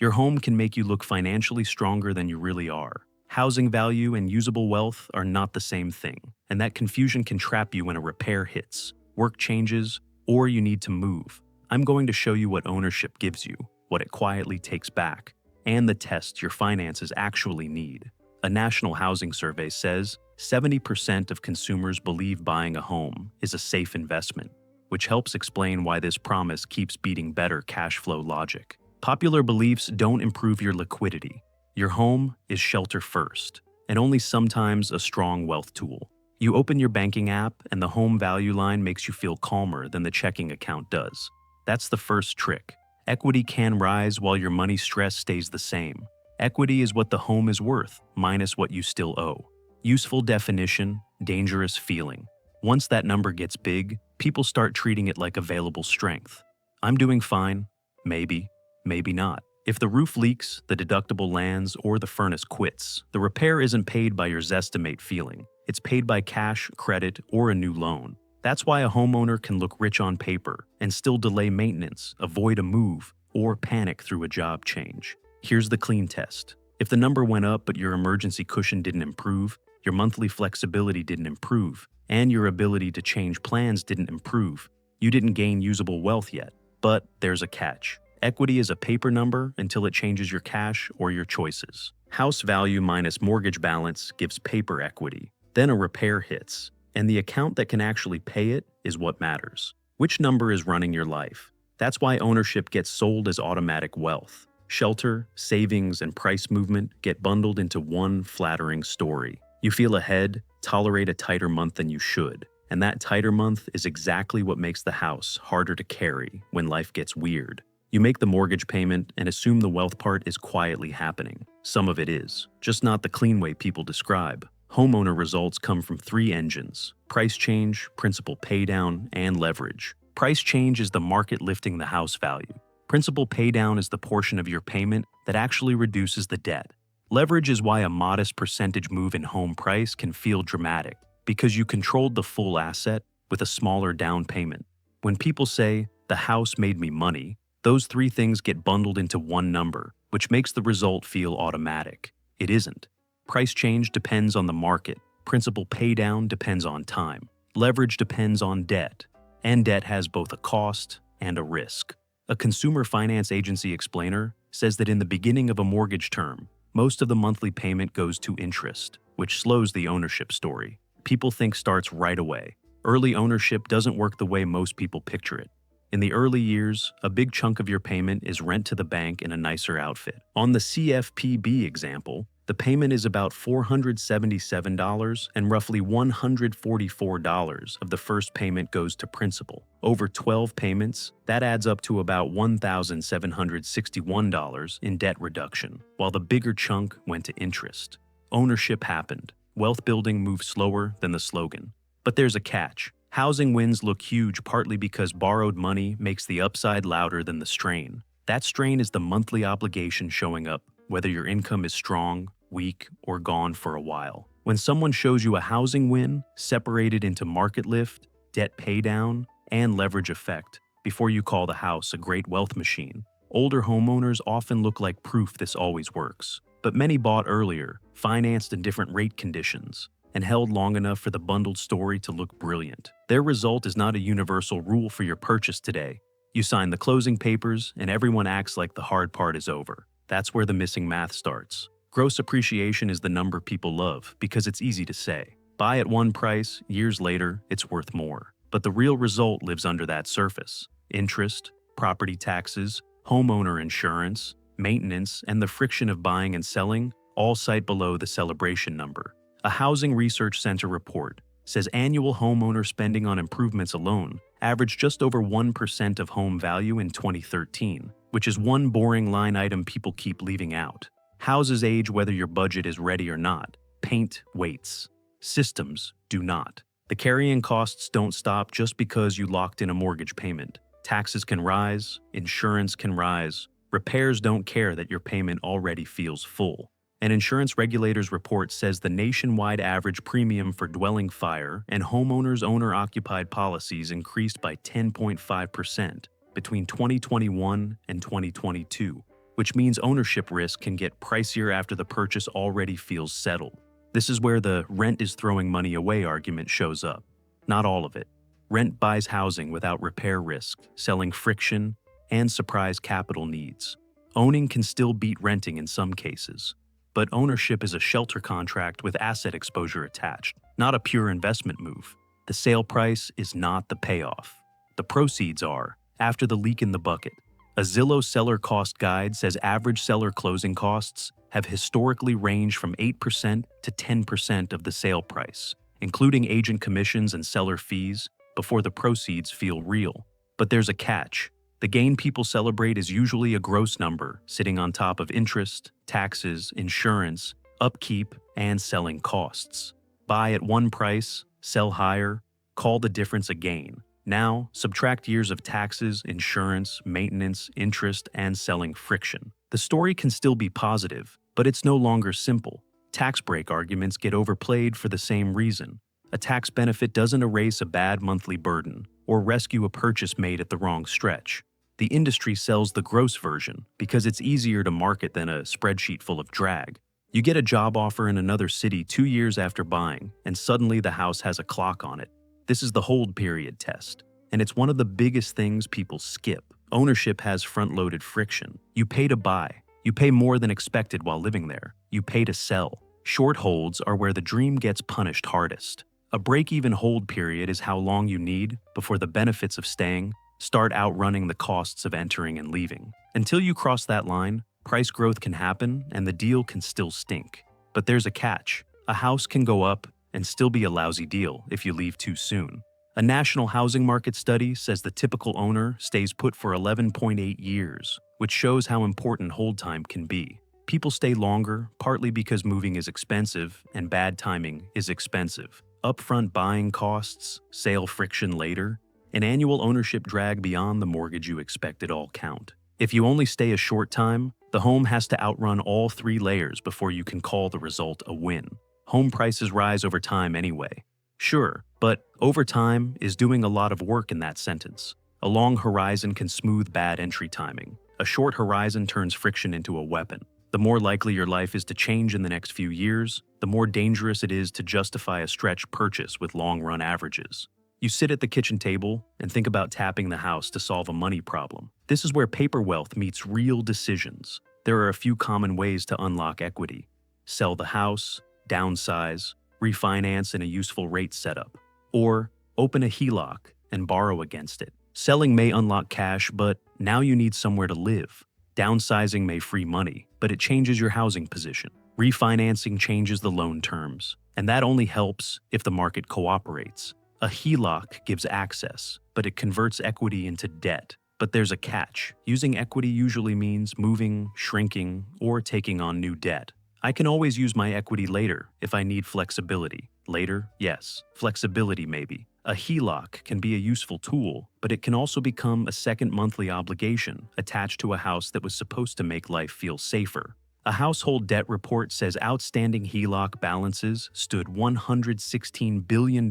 Your home can make you look financially stronger than you really are. Housing value and usable wealth are not the same thing, and that confusion can trap you when a repair hits, work changes, or you need to move. I'm going to show you what ownership gives you, what it quietly takes back, and the test your finances actually need. A national housing survey says 70% of consumers believe buying a home is a safe investment, which helps explain why this promise keeps beating better cash flow logic. Popular beliefs don't improve your liquidity. Your home is shelter first, and only sometimes a strong wealth tool. You open your banking app, and the home value line makes you feel calmer than the checking account does. That's the first trick. Equity can rise while your money stress stays the same. Equity is what the home is worth, minus what you still owe. Useful definition, dangerous feeling. Once that number gets big, people start treating it like available strength. I'm doing fine. Maybe, maybe not. If the roof leaks, the deductible lands, or the furnace quits, the repair isn't paid by your Zestimate feeling. It's paid by cash, credit, or a new loan. That's why a homeowner can look rich on paper and still delay maintenance, avoid a move, or panic through a job change. Here's the clean test. If the number went up but your emergency cushion didn't improve, your monthly flexibility didn't improve, and your ability to change plans didn't improve, you didn't gain usable wealth yet. But there's a catch. Equity is a paper number until it changes your cash or your choices. House value minus mortgage balance gives paper equity. Then a repair hits, and the account that can actually pay it is what matters. Which number is running your life? That's why ownership gets sold as automatic wealth. Shelter, savings, and price movement get bundled into one flattering story. You feel ahead, tolerate a tighter month than you should, and that tighter month is exactly what makes the house harder to carry when life gets weird. You make the mortgage payment and assume the wealth part is quietly happening. Some of it is, just not the clean way people describe. Homeowner results come from three engines: price change, principal paydown, and leverage. Price change is the market lifting the house value. Principal paydown is the portion of your payment that actually reduces the debt. Leverage is why a modest percentage move in home price can feel dramatic, because you controlled the full asset with a smaller down payment. When people say, "the house made me money," those three things get bundled into one number, which makes the result feel automatic. It isn't. Price change depends on the market. Principal paydown depends on time. Leverage depends on debt. And debt has both a cost and a risk. A consumer finance agency explainer says that in the beginning of a mortgage term, most of the monthly payment goes to interest, which slows the ownership story. People think starts right away. Early ownership doesn't work the way most people picture it. In the early years, a big chunk of your payment is rent to the bank in a nicer outfit. On the CFPB example, the payment is about $477 and roughly $144 of the first payment goes to principal. Over 12 payments, that adds up to about $1,761 in debt reduction, while the bigger chunk went to interest. Ownership happened. Wealth building moves slower than the slogan. But there's a catch. Housing wins look huge partly because borrowed money makes the upside louder than the strain. That strain is the monthly obligation showing up, whether your income is strong, weak, or gone for a while. When someone shows you a housing win, separated into market lift, debt paydown, and leverage effect, before you call the house a great wealth machine, older homeowners often look like proof this always works. But many bought earlier, financed in different rate conditions, and held long enough for the bundled story to look brilliant. Their result is not a universal rule for your purchase today. You sign the closing papers, and everyone acts like the hard part is over. That's where the missing math starts. Gross appreciation is the number people love because it's easy to say. Buy at one price, years later, it's worth more. But the real result lives under that surface. Interest, property taxes, homeowner insurance, maintenance, and the friction of buying and selling all cite below the celebration number. A Housing Research Center report says annual homeowner spending on improvements alone averaged just over 1% of home value in 2013, which is one boring line item people keep leaving out. Houses age whether your budget is ready or not. Paint waits. Systems do not. The carrying costs don't stop just because you locked in a mortgage payment. Taxes can rise, insurance can rise. Repairs don't care that your payment already feels full. An insurance regulator's report says the nationwide average premium for dwelling fire and homeowners' owner-occupied policies increased by 10.5% between 2021 and 2022, which means ownership risk can get pricier after the purchase already feels settled. This is where the rent is throwing money away argument shows up. Not all of it. Rent buys housing without repair risk, selling friction, and surprise capital needs. Owning can still beat renting in some cases, but ownership is a shelter contract with asset exposure attached, not a pure investment move. The sale price is not the payoff. The proceeds are, after the leak in the bucket. A Zillow seller cost guide says average seller closing costs have historically ranged from 8% to 10% of the sale price, including agent commissions and seller fees, before the proceeds feel real. But there's a catch. The gain people celebrate is usually a gross number, sitting on top of interest, taxes, insurance, upkeep, and selling costs. Buy at one price, sell higher, call the difference a gain. Now, subtract years of taxes, insurance, maintenance, interest, and selling friction. The story can still be positive, but it's no longer simple. Tax break arguments get overplayed for the same reason. A tax benefit doesn't erase a bad monthly burden or rescue a purchase made at the wrong stretch. The industry sells the gross version because it's easier to market than a spreadsheet full of drag. You get a job offer in another city 2 years after buying, and suddenly the house has a clock on it. This is the hold period test, and it's one of the biggest things people skip. Ownership has front-loaded friction. You pay to buy. You pay more than expected while living there. You pay to sell. Short holds are where the dream gets punished hardest. A break-even hold period is how long you need before the benefits of staying start outrunning the costs of entering and leaving. Until you cross that line, price growth can happen and the deal can still stink. But there's a catch. A house can go up and still be a lousy deal if you leave too soon. A national housing market study says the typical owner stays put for 11.8 years, which shows how important hold time can be. People stay longer, partly because moving is expensive and bad timing is expensive. Upfront buying costs, sale friction later, an annual ownership drag beyond the mortgage you expected all count. If you only stay a short time, the home has to outrun all 3 layers before you can call the result a win. Home prices rise over time anyway. Sure, but over time is doing a lot of work in that sentence. A long horizon can smooth bad entry timing. A short horizon turns friction into a weapon. The more likely your life is to change in the next few years, the more dangerous it is to justify a stretch purchase with long-run averages. You sit at the kitchen table and think about tapping the house to solve a money problem. This is where paper wealth meets real decisions. There are a few common ways to unlock equity. Sell the house, downsize, refinance in a useful rate setup, or open a HELOC and borrow against it. Selling may unlock cash, but now you need somewhere to live. Downsizing may free money, but it changes your housing position. Refinancing changes the loan terms, and that only helps if the market cooperates. A HELOC gives access, but it converts equity into debt. But there's a catch. Using equity usually means moving, shrinking, or taking on new debt. I can always use my equity later if I need flexibility. Later, yes. Flexibility, maybe. A HELOC can be a useful tool, but it can also become a second monthly obligation attached to a house that was supposed to make life feel safer. A household debt report says outstanding HELOC balances stood $116 billion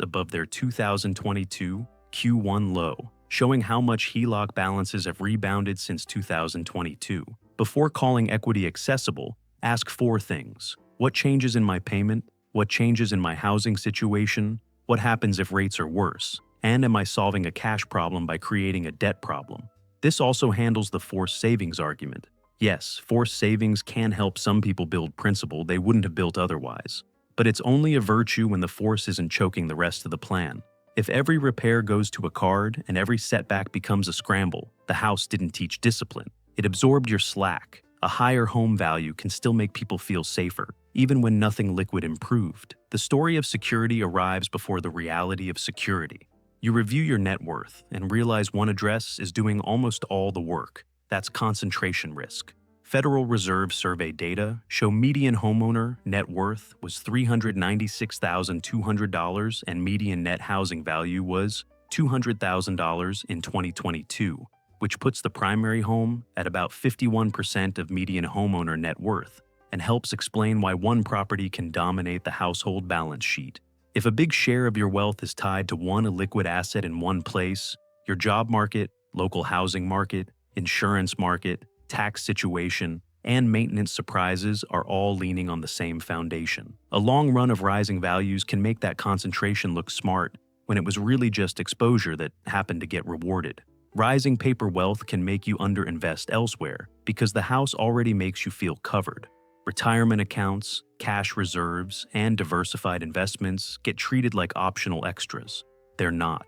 above their 2022 Q1 low, showing how much HELOC balances have rebounded since 2022. Before calling equity accessible, ask 4 things. What changes in my payment? What changes in my housing situation? What happens if rates are worse? And am I solving a cash problem by creating a debt problem? This also handles the forced savings argument. Yes, forced savings can help some people build principal they wouldn't have built otherwise. But it's only a virtue when the force isn't choking the rest of the plan. If every repair goes to a card and every setback becomes a scramble, the house didn't teach discipline. It absorbed your slack. A higher home value can still make people feel safer, even when nothing liquid improved. The story of security arrives before the reality of security. You review your net worth and realize one address is doing almost all the work. That's concentration risk. Federal Reserve survey data show median homeowner net worth was $396,200 and median net housing value was $200,000 in 2022, which puts the primary home at about 51% of median homeowner net worth and helps explain why one property can dominate the household balance sheet. If a big share of your wealth is tied to one illiquid asset in one place, your job market, local housing market, insurance market, tax situation, and maintenance surprises are all leaning on the same foundation. A long run of rising values can make that concentration look smart when it was really just exposure that happened to get rewarded. Rising paper wealth can make you underinvest elsewhere because the house already makes you feel covered. Retirement accounts, cash reserves, and diversified investments get treated like optional extras. They're not.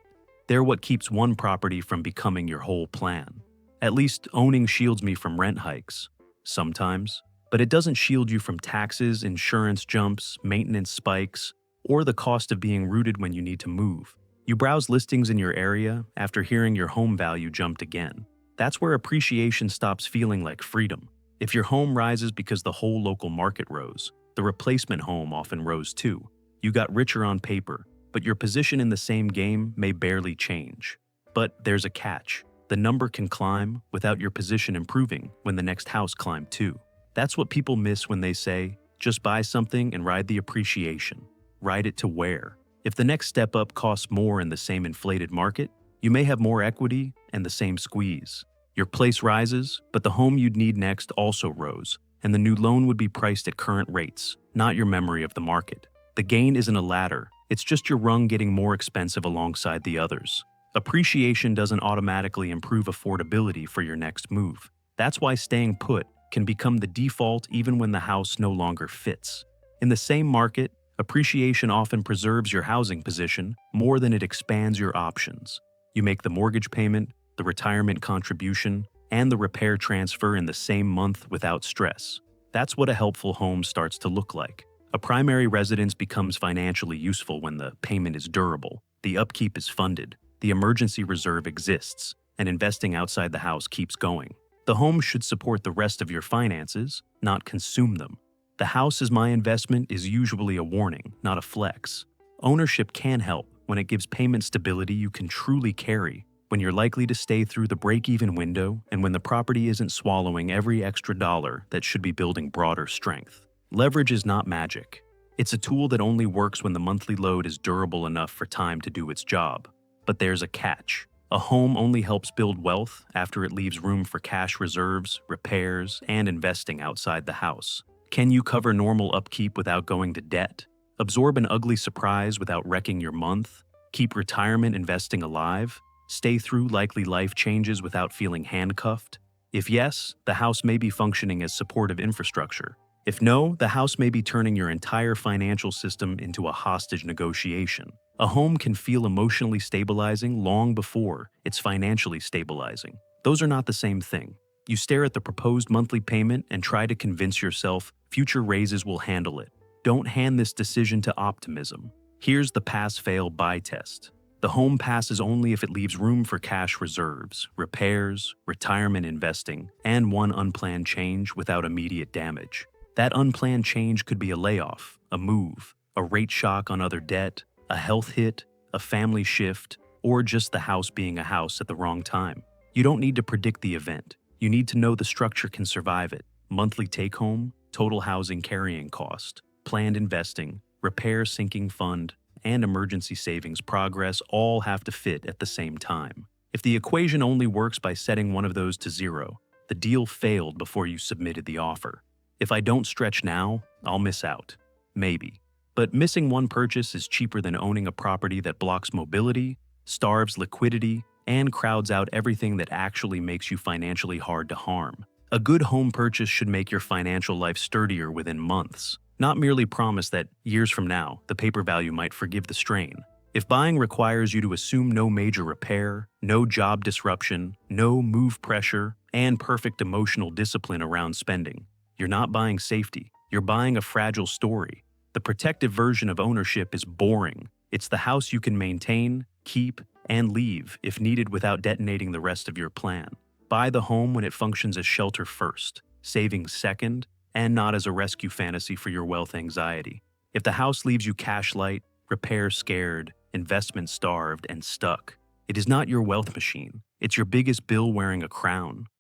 They're what keeps one property from becoming your whole plan. At least owning shields me from rent hikes. Sometimes. But it doesn't shield you from taxes, insurance jumps, maintenance spikes, or the cost of being rooted when you need to move. You browse listings in your area after hearing your home value jumped again. That's where appreciation stops feeling like freedom. If your home rises because the whole local market rose, the replacement home often rose too. You got richer on paper, but your position in the same game may barely change. But there's a catch. The number can climb without your position improving when the next house climbed too. That's what people miss when they say, just buy something and ride the appreciation. Ride it to where? If the next step up costs more in the same inflated market, you may have more equity and the same squeeze. Your place rises, but the home you'd need next also rose, and the new loan would be priced at current rates, not your memory of the market. The gain isn't a ladder, it's just your rung getting more expensive alongside the others. Appreciation doesn't automatically improve affordability for your next move. That's why staying put can become the default even when the house no longer fits. In the same market, appreciation often preserves your housing position more than it expands your options. You make the mortgage payment, the retirement contribution, and the repair transfer in the same month without stress. That's what a helpful home starts to look like. A primary residence becomes financially useful when the payment is durable, the upkeep is funded, the emergency reserve exists, and investing outside the house keeps going. The home should support the rest of your finances, not consume them. The house is my investment is usually a warning, not a flex. Ownership can help when it gives payment stability you can truly carry, when you're likely to stay through the break-even window, and when the property isn't swallowing every extra dollar that should be building broader strength. Leverage is not magic. It's a tool that only works when the monthly load is durable enough for time to do its job. But there's a catch. A home only helps build wealth after it leaves room for cash reserves, repairs, and investing outside the house. Can you cover normal upkeep without going to debt? Absorb an ugly surprise without wrecking your month? Keep retirement investing alive? Stay through likely life changes without feeling handcuffed? If yes, the house may be functioning as supportive infrastructure. If no, the house may be turning your entire financial system into a hostage negotiation. A home can feel emotionally stabilizing long before it's financially stabilizing. Those are not the same thing. You stare at the proposed monthly payment and try to convince yourself future raises will handle it. Don't hand this decision to optimism. Here's the pass-fail-buy test. The home passes only if it leaves room for cash reserves, repairs, retirement investing, and one unplanned change without immediate damage. That unplanned change could be a layoff, a move, a rate shock on other debt, a health hit, a family shift, or just the house being a house at the wrong time. You don't need to predict the event. You need to know the structure can survive it. Monthly take-home, total housing carrying cost, planned investing, repair sinking fund, and emergency savings progress all have to fit at the same time. If the equation only works by setting one of those to zero, the deal failed before you submitted the offer. If I don't stretch now, I'll miss out. Maybe. But missing one purchase is cheaper than owning a property that blocks mobility, starves liquidity, and crowds out everything that actually makes you financially hard to harm. A good home purchase should make your financial life sturdier within months, not merely promise that years from now, the paper value might forgive the strain. If buying requires you to assume no major repair, no job disruption, no move pressure, and perfect emotional discipline around spending, you're not buying safety, you're buying a fragile story. The protective version of ownership is boring. It's the house you can maintain, keep, and leave if needed without detonating the rest of your plan. Buy the home when it functions as shelter first, savings second, and not as a rescue fantasy for your wealth anxiety. If the house leaves you cash light, repair scared, investment starved, and stuck, it is not your wealth machine. It's your biggest bill wearing a crown.